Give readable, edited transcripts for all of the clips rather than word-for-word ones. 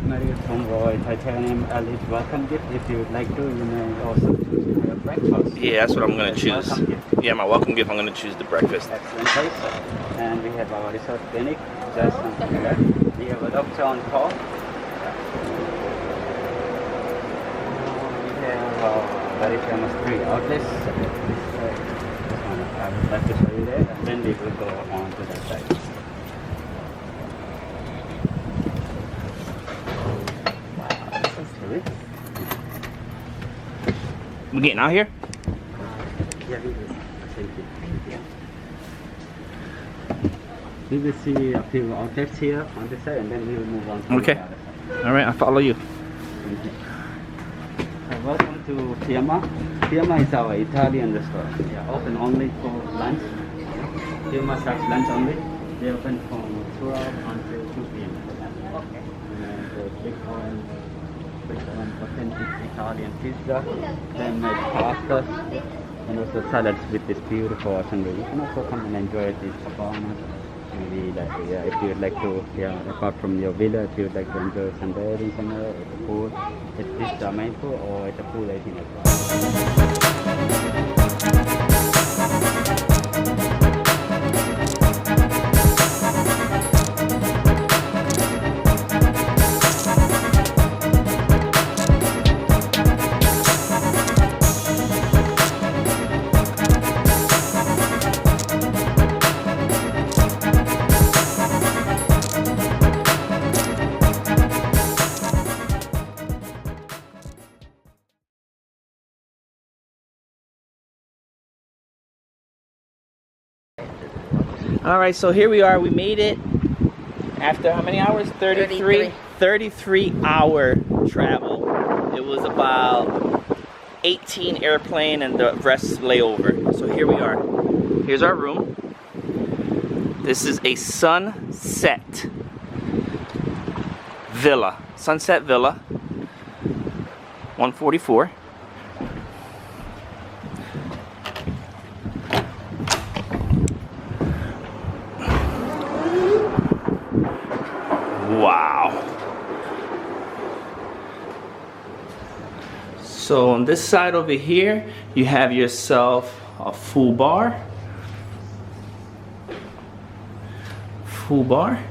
Marriott Bonvoy Titanium Elite welcome gift. If you would like to, you may also choose your breakfast. Yeah, that's what I'm gonna choose. Yeah, my welcome gift, I'm gonna choose the breakfast. Excellent place. And we have our resort clinic just on the left. We have a doctor on call. We have very famous 3 outlets. I would like to show you there, and then we will go on to that side. We getting out here? Yeah, we will. Thank you. We will see a few outlets here on this side, and then we will move on to Okay. the other side. All right, I'll follow you. Thank you. Welcome to Fiamma. Fiamma is our Italian restaurant. We are open only for lunch. Fiamma serves lunch only. They open from 12 until 2 p.m. for lunch. Okay. And big one, authentic Italian pizza, then made pasta, and also salads with this beautiful ocean view. You can also come and enjoy this performance. Maybe like, if you would like to, apart from your villa, if you would like to enjoy sunbathing somewhere at the pool, at this main pool or at the pool 18 as well. All right, so here we are. We made it after how many hours? 33 hour travel. It was about 18 airplane and the rest layover. So here we are. Here's our room. This is a sunset villa. Sunset villa. 144. Wow. So on this side over here, you have yourself a full bar. Full bar.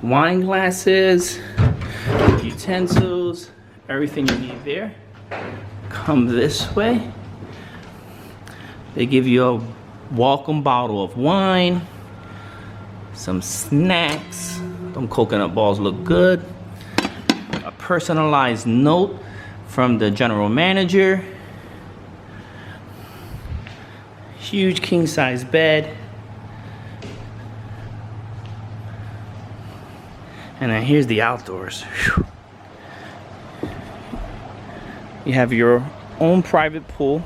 Wine glasses, utensils, everything you need there. Come this way. They give you a welcome bottle of wine. Some snacks. Them coconut balls look good. A personalized note from the general manager. Huge king size bed. And then here's the outdoors. Whew. You have your own private pool.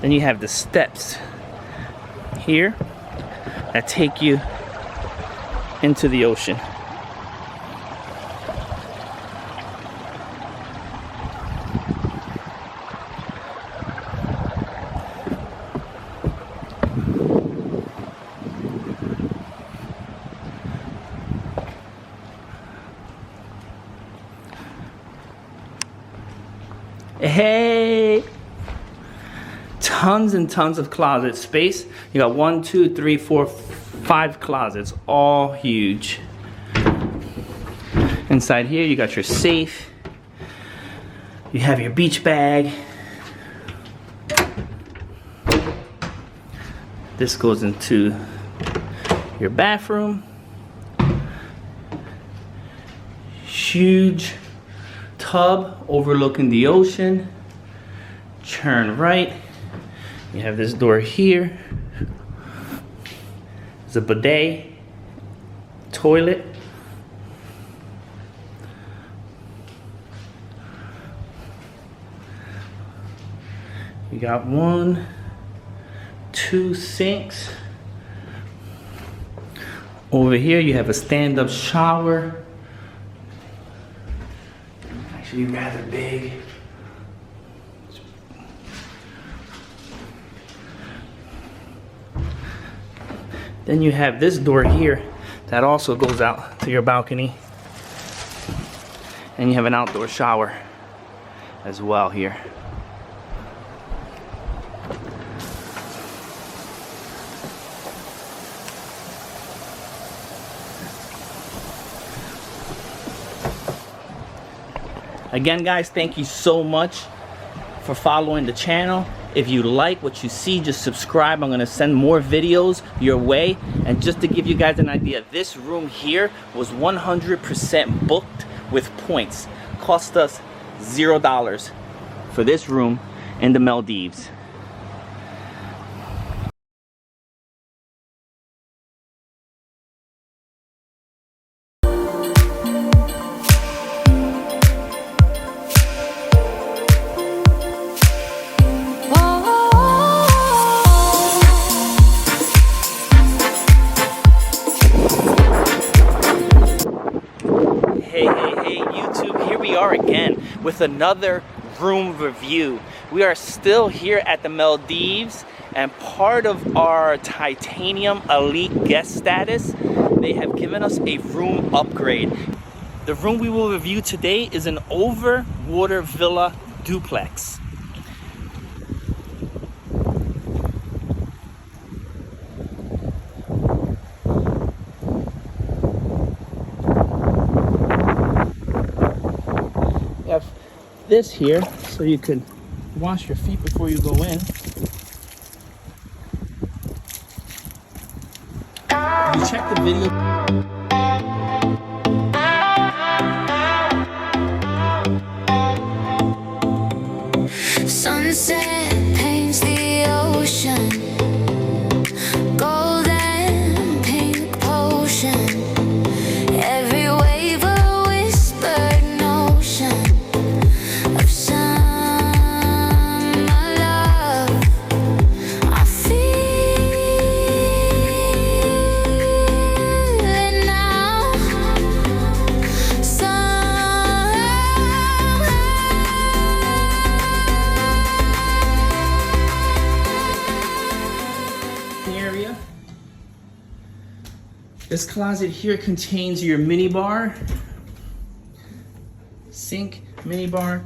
Then you have the steps here that take you into the ocean. Hey! Tons and tons of closet space. You got 1, 2, 3, 4, 5 closets, all huge. Inside here, you got your safe. You have your beach bag. This goes into your bathroom. Huge tub overlooking the ocean. Turn right. You have this door here. There's a bidet, toilet. You got 1, 2 sinks. Over here you have a stand-up shower. Actually rather big. Then you have this door here That also goes out to your balcony. And you have an outdoor shower as well here. Again, guys, thank you so much for following the channel. If you like what you see, just subscribe. I'm gonna send more videos your way. And just to give you guys an idea, this room here was 100% booked with points. Cost us $0 for this room in the Maldives. Hey YouTube, here we are again with another room review. We are still here at the Maldives, and part of our titanium elite guest status, they have given us a room upgrade. The room we will review today is an overwater villa duplex. This here so you can wash your feet before you go in. You check the video. Sunset paints the ocean, golden pink potion, every wave a whispered notion. This closet here contains your mini bar, sink, mini bar.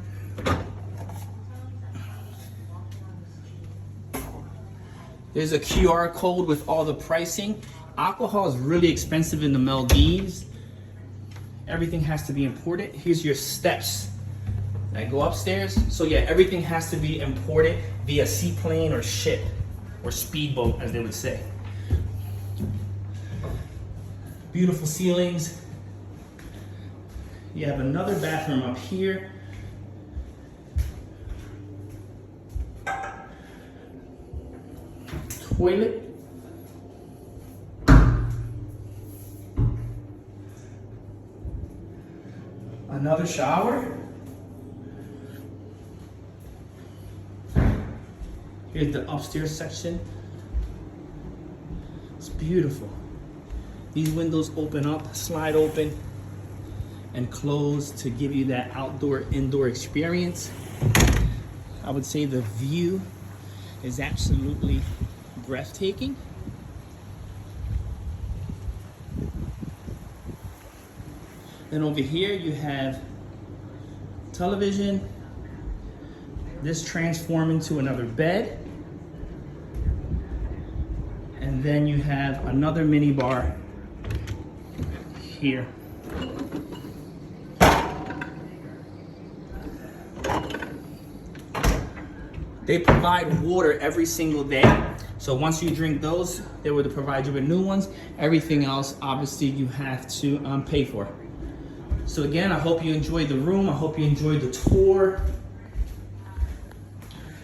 There's a QR code with all the pricing. Alcohol is really expensive in the Maldives. Everything has to be imported. Here's your steps that go upstairs. So yeah, everything has to be imported via seaplane or ship or speedboat, as they would say. Beautiful ceilings. You have another bathroom up here. Toilet. Another shower. Here's the upstairs section. It's beautiful. These windows open up, slide open, and close to give you that outdoor-indoor experience. I would say the view is absolutely breathtaking. Then over here you have television. This transforms into another bed. And then you have another mini bar here. They provide water every single day. So once you drink those, they will provide you with new ones. Everything else, obviously, you have to pay for. So again, I hope you enjoyed the room. I hope you enjoyed the tour.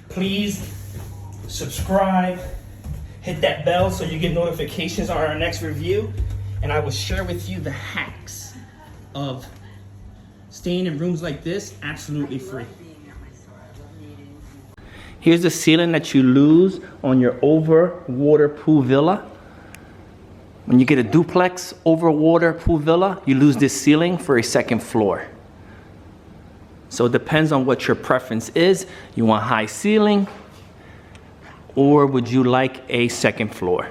Please subscribe, hit that bell so you get notifications on our next review. And I will share with you the hacks of staying in rooms like this absolutely free. Here's the ceiling that you lose on your overwater pool villa. When you get a duplex overwater pool villa, you lose this ceiling for a second floor. So it depends on what your preference is. You want high ceiling, or would you like a second floor?